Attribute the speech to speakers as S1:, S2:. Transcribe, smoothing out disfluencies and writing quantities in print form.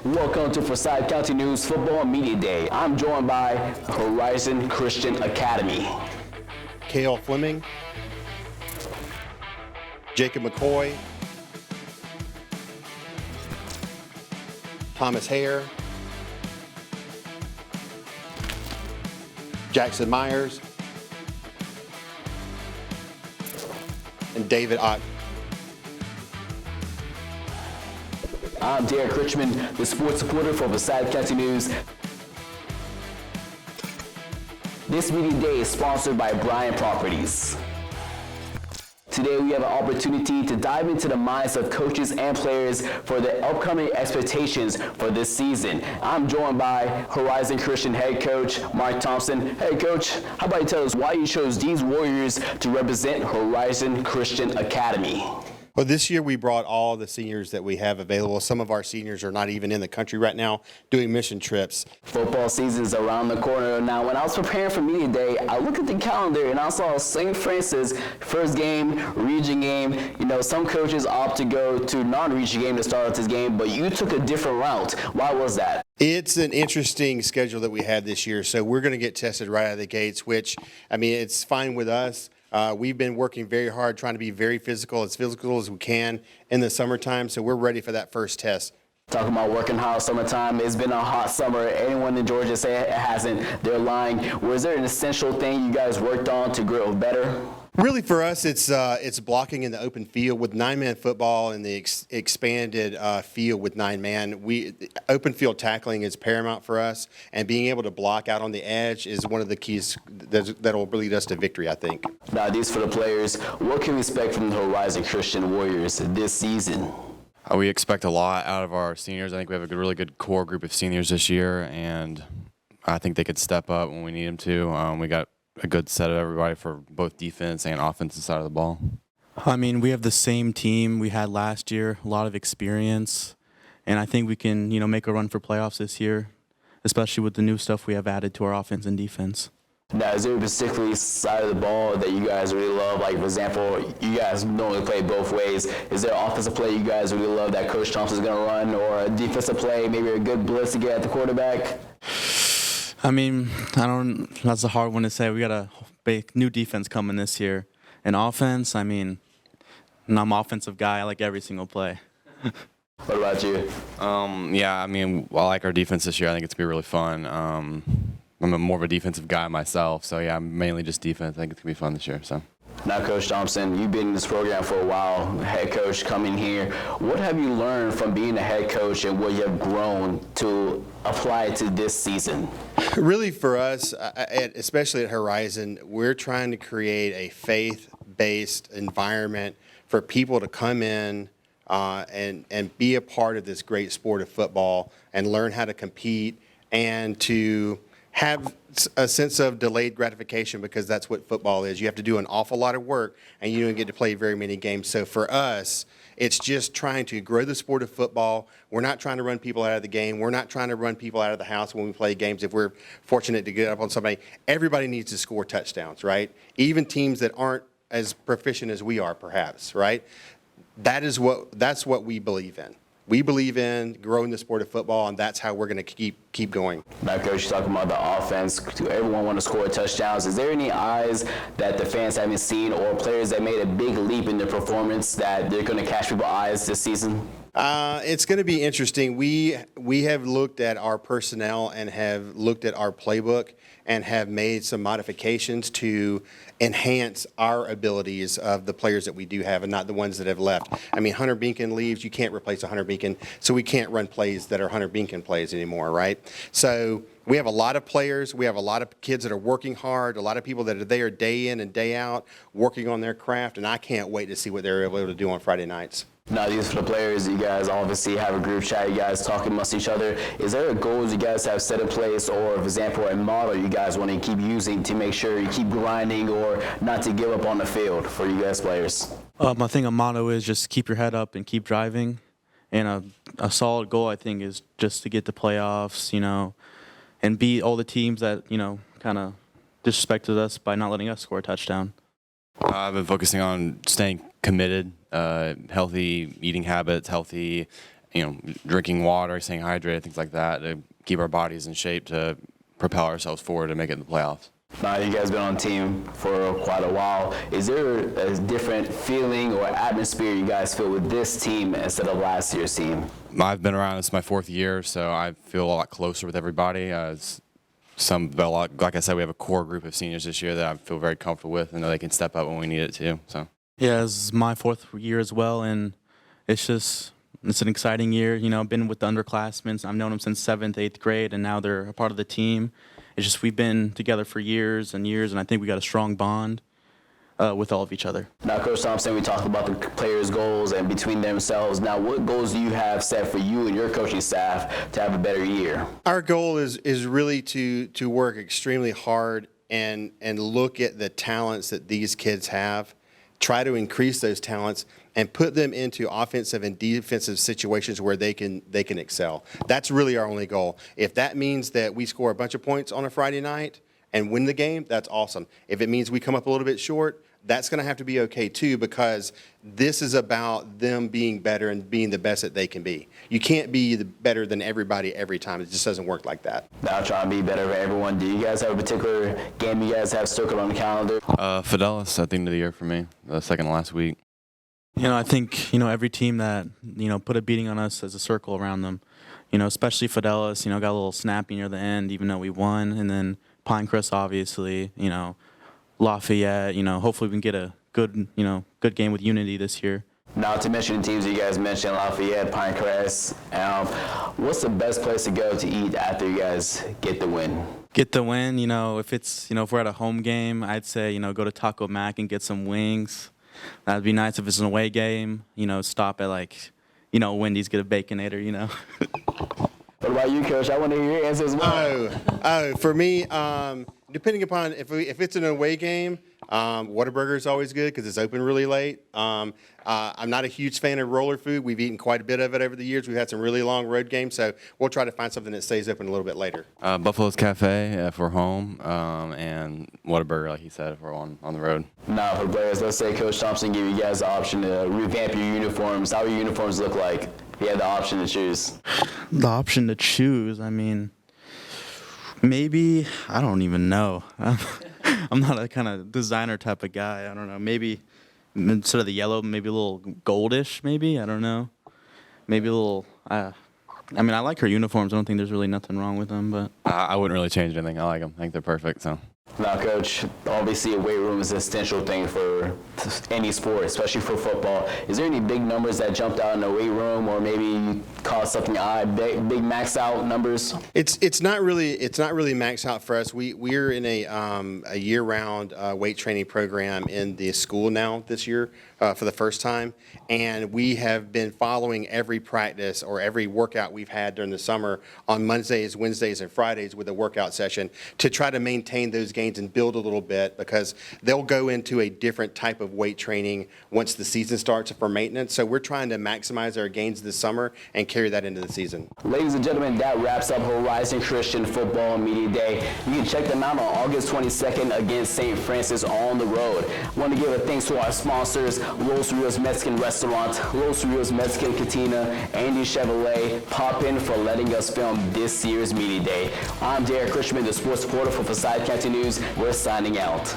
S1: Welcome to Forsyth County News Football Media Day. I'm joined by Horizon Christian Academy.
S2: Kale Fleming, Jacob McCoy, Thomas Hare, Jackson Myers, and David Ott.
S1: I'm Derek Richmond, the sports reporter for Forsyth County News. This media day is sponsored by Bryant Properties. Today we have an opportunity to dive into the minds of coaches and players for the upcoming expectations for this season. I'm joined by Horizon Christian head coach Mark Thompson. Hey coach, how about you tell us why you chose these Warriors to represent Horizon Christian Academy?
S2: Well, this year we brought all the seniors that we have available. Some of our seniors are not even in the country right now doing mission trips.
S1: Football season's around the corner. Now, when I was preparing for Media Day, I looked at the calendar and I saw St. Francis first game, region game. You know, some coaches opt to go to non-region game to start out this game, but you took a different route. Why was that?
S2: It's an interesting schedule that we have this year, so we're going to get tested right out of the gates, which, I mean, it's fine with us. We've been working very hard, trying to be very physical as we can in the summertime, so we're ready for that first test.
S1: Talking about working hard summertime, it's been a hot summer. Anyone in Georgia say it hasn't, they're lying. Was there an essential thing you guys worked on to grow better?
S2: Really, for us, it's blocking in the open field with 9-man football and the expanded field with 9-man. Open field tackling is paramount for us, and being able to block out on the edge is one of the keys that will lead us to victory, I think.
S1: Now, these for the players. What can we expect from the Horizon Christian Warriors this season?
S3: We expect a lot out of our seniors. I think we have a really good core group of seniors this year, and I think they could step up when we need them to. We got a good set of everybody for both defense and offensive side of the ball.
S4: I mean, we have the same team we had last year, a lot of experience, and I think we can, make a run for playoffs this year, especially with the new stuff we have added to our offense and defense.
S1: Now, is there a particular side of the ball that you guys really love? Like, for example, you guys normally play both ways. Is there an offensive play you guys really love that Coach Thompson's going to run, or a defensive play, maybe a good blitz to get at the quarterback?
S4: I mean, that's a hard one to say. We got a big new defense coming this year. And offense, I'm an offensive guy. I like every single play.
S1: What about you?
S3: I like our defense this year. I think it's going to be really fun. I'm more of a defensive guy myself, so yeah, I'm mainly just defense. I think it's going to be fun this year. So.
S1: Now, Coach Thompson, you've been in this program for a while, head coach coming here. What have you learned from being a head coach and what you have grown to apply to this season?
S2: Really, for us, especially at Horizon, we're trying to create a faith-based environment for people to come in and be a part of this great sport of football and learn how to compete and to have a sense of delayed gratification, because that's what football is. You have to do an awful lot of work, and you don't get to play very many games. So for us, it's just trying to grow the sport of football. We're not trying to run people out of the game. We're not trying to run people out of the house when we play games. If we're fortunate to get up on somebody, everybody needs to score touchdowns, right? Even teams that aren't as proficient as we are, perhaps, right? That's what we believe in. We believe in growing the sport of football, and that's how we're going to keep going.
S1: Now, Coach, you're talking about the offense. Everyone want to score touchdowns. Is there any eyes that the fans haven't seen, or players that made a big leap in their performance that they're going to catch people's eyes this season?
S2: It's going to be interesting. We have looked at our personnel and have looked at our playbook and have made some modifications to enhance our abilities of the players that we do have and not the ones that have left. I mean, Hunter Beacon leaves. You can't replace a Hunter Beacon, so we can't run plays that are Hunter Beacon plays anymore, right? So we have a lot of players. We have a lot of kids that are working hard, a lot of people that are there day in and day out working on their craft, and I can't wait to see what they're able to do on Friday nights.
S1: Now, these for the players, you guys obviously have a group chat, you guys talking amongst each other. Is there a goals you guys have set in place, or, for example, a model you guys want to keep using to make sure you keep grinding or not to give up on the field for you guys players?
S4: I think a motto is just keep your head up and keep driving. And a solid goal, I think, is just to get the playoffs, and beat all the teams that, kind of disrespected us by not letting us score a touchdown.
S3: I've been focusing on staying committed, healthy eating habits, healthy drinking water, staying hydrated, things like that to keep our bodies in shape to propel ourselves forward to make it in the playoffs.
S1: Now, you guys been on the team for quite a while. Is there a different feeling or atmosphere you guys feel with this team instead of last year's team?
S3: I've been around, it's my 4th year, so I feel a lot closer with everybody. Like I said, we have a core group of seniors this year that I feel very comfortable with and know they can step up when we need it to. So.
S4: Yeah, it's my 4th year as well, and it's an exciting year. I've been with the underclassmen. I've known them since 7th, 8th grade, and now they're a part of the team. It's just we've been together for years and years, and I think we got a strong bond with all of each other.
S1: Now, Coach Thompson, we talked about the players' goals and between themselves. Now, what goals do you have set for you and your coaching staff to have a better year?
S2: Our goal is really to work extremely hard and look at the talents that these kids have, try to increase those talents, and put them into offensive and defensive situations where they can excel. That's really our only goal. If that means that we score a bunch of points on a Friday night and win the game, that's awesome. If it means we come up a little bit short, that's going to have to be okay too, because this is about them being better and being the best that they can be. You can't be better than everybody every time. It just doesn't work like that.
S1: Now, trying to be better for everyone. Do you guys have a particular game you guys have circled on the calendar?
S3: Fidelis at the end of the year for me, the second to last week.
S4: I think, every team that, put a beating on us as a circle around them, especially Fidelis, got a little snappy near the end, even though we won. And then Pinecrest, obviously, Lafayette, hopefully we can get a good game with Unity this year.
S1: Now, to mention the teams you guys mentioned, Lafayette, Pinecrest, what's the best place to go to eat after you guys get the win?
S4: Get the win, if we're at a home game, I'd say, go to Taco Mac and get some wings. That'd be nice. If it's an away game, stop at Wendy's, get a Baconator,
S1: What about you, Coach? I want to hear your answer as well.
S2: For me, depending upon if it's an away game, Whataburger is always good because it's open really late. I'm not a huge fan of roller food. We've eaten quite a bit of it over the years. We've had some really long road games, so we'll try to find something that stays open a little bit later.
S3: Buffalo's Cafe if we're home, and Whataburger, like he said, if we're on the road.
S1: Now, for players, let's say Coach Thompson gave you guys the option to revamp your uniforms. How do your uniforms look like if you had the option to choose?
S4: The option to choose, maybe, I don't even know. I'm not a kind of designer type of guy. I don't know. Maybe instead of the yellow, maybe a little goldish, maybe. I don't know. Maybe a little, I like her uniforms. I don't think there's really nothing wrong with them. But
S3: I wouldn't really change anything. I like them. I think they're perfect. So.
S1: Now, Coach, obviously a weight room is an essential thing for any sport, especially for football. Is there any big numbers that jumped out in the weight room, or maybe you caught something big max out numbers?
S2: It's not really maxed out for us. We're in a year-round weight training program in the school now this year for the first time, and we have been following every practice or every workout we've had during the summer on Mondays, Wednesdays, and Fridays with a workout session to try to maintain those gains and build a little bit, because they'll go into a different type of weight training once the season starts for maintenance. So we're trying to maximize our gains this summer and carry that into the season.
S1: Ladies and gentlemen, that wraps up Horizon Christian Football Media Day. You can check them out on August 22nd against St. Francis on the road. I want to give a thanks to our sponsors, Los Rios Mexican Restaurant, Los Rios Mexican Cantina, Andy Chevrolet, Poppin for letting us film this year's Media Day. I'm Derek Christian, the sports reporter for Forsyth County News. We're signing out.